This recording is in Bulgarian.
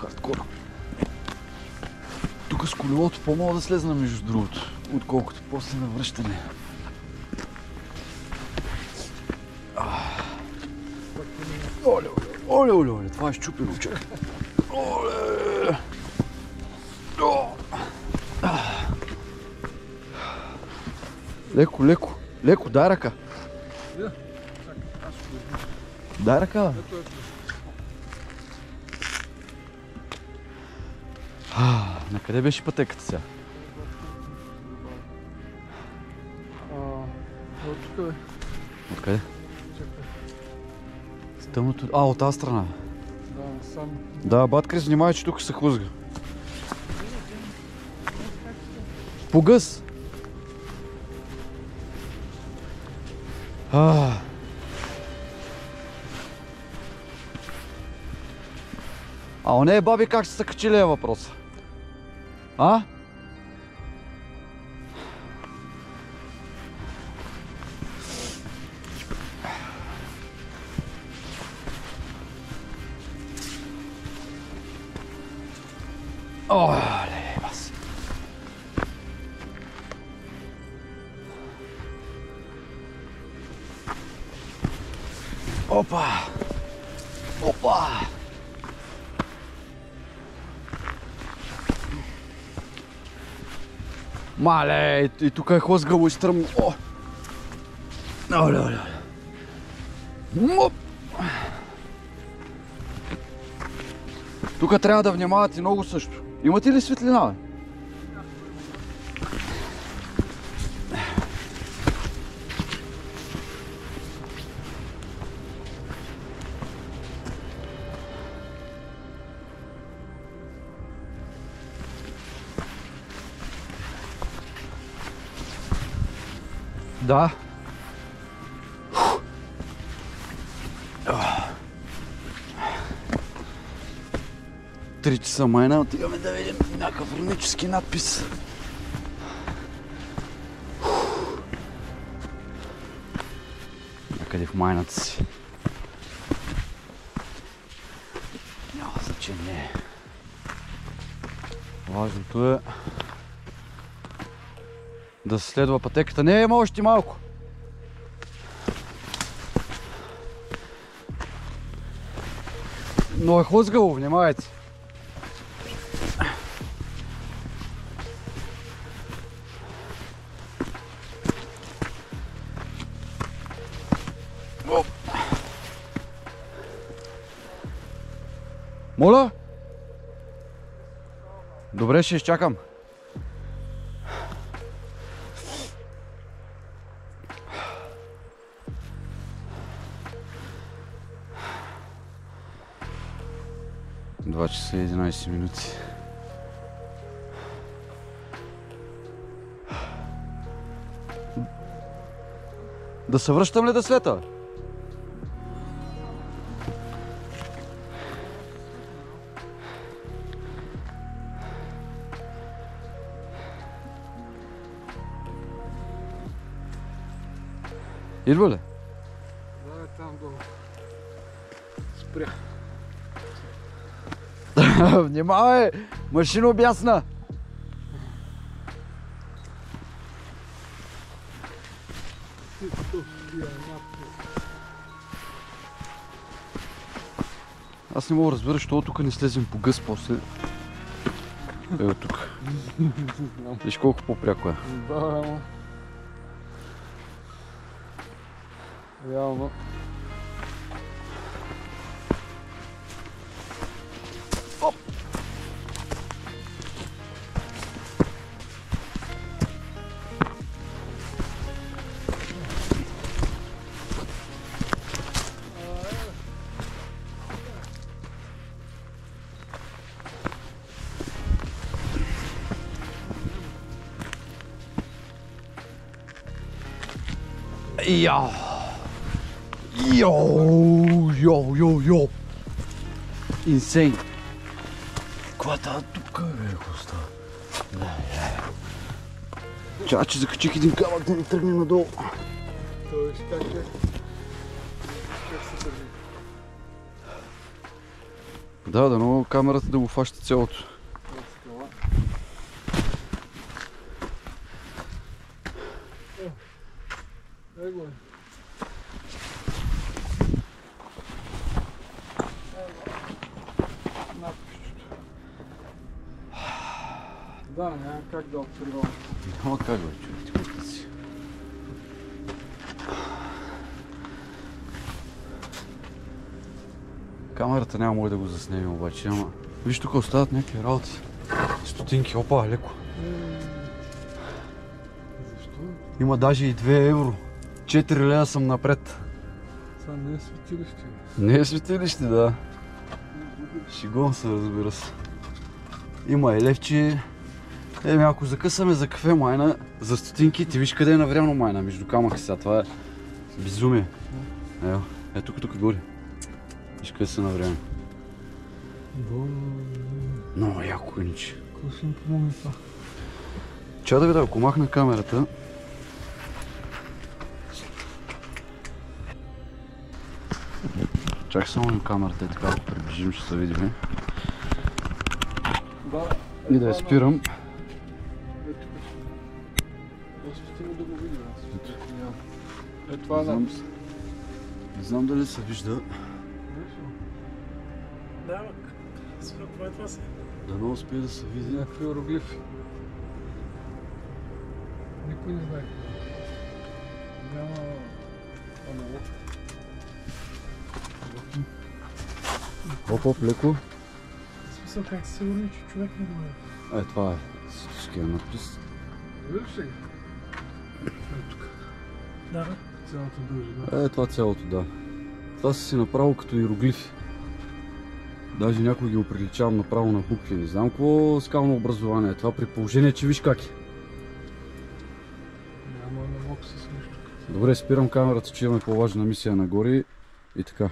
Хардкор. Тук с колелото по-мога да слезна между другото, отколкото после на връщане. Оле, оле, оле, оле, това е щупено, чакай. Оле! Леко, леко, леко, дай ръка. Дай ръка. На къде беше пътеката сега? От тук бе. Откъде? Тъмното... от тази страна. Да, сам. Да, батка, внимавай, че тук се хлъзга. Погъс! Не, баби, как се качили е въпроса? Оле, бас. Опа! Опа! Мале, и тук е хлъзгаво и стръмно. Оле, оле, оле. Моп! Тук трябва да внимавате много също. Имате ли светлина? Да. 3 часа майна, отиваме да видим някакъв рунически надпис. Някъде в майната си. Няма значение. Важното е да се следва пътеката. Не, има още малко. Но е хлъзгаво, внимавайте. Моля? Добре, ще изчакам. Два часа и 11 минути. Да се връщам ли да света? Идва ли? Да, там долу. Спря. Внимавай! Машина обясна! Аз не мога да разбера, защото тук не слезем по гъс после. Ево тук. Виж колко по-пряко е. Да, ама. Реално. Оп! Йо! Йо! Инсейн! Каква тази тук е, хоста? Чакай, че закачих един камък да не тръгне надолу. Той ще как се държи. Да, дано камерата да го фаща цялото. Его е. Да, няма как да откривам. Няма как бе, човек, ти купи си. Камерата няма може да го заснеме обаче, ама... Виж тук остават някакви работи. Стотинки, опа, леко. Защо? Има даже и 2 евро. 4 лева съм напред. Това не е светилище. Не е светилище, да. Шегувам се, разбира се. Има и левче. Ако закъсаме за кафе майна, за стотинки, ти виж къде е навряно майна, между камъка сега, това е безумие. Ево, тук горе. Виж къде са навряно. Много яко, ниче. Какво ще им помогне това? Ча да видя, ако махна камерата. Чак само на камерата и така, ако приближим, ще се видим. Да. И да я спирам. Стига да го видим. Това е напис. Не знам дали се вижда. Да, това се. Дано успее да се види. Някакви иероглифи. Никой не знае. Няма аналог. Оп, леко. В смисъл как се сигурни, че човек не го е. Това е всичкия надпис. Виж ли? Тук. Да, цялата дължина. Това цялото, да. Това са си направо като иероглифи. Даже някой ги оприличавам направо на букви. Не знам какво скално образование е това, при положение, че виж как е. Няма аналог с нищо. Добре, спирам камерата, че имаме по-важна мисия нагоре и така.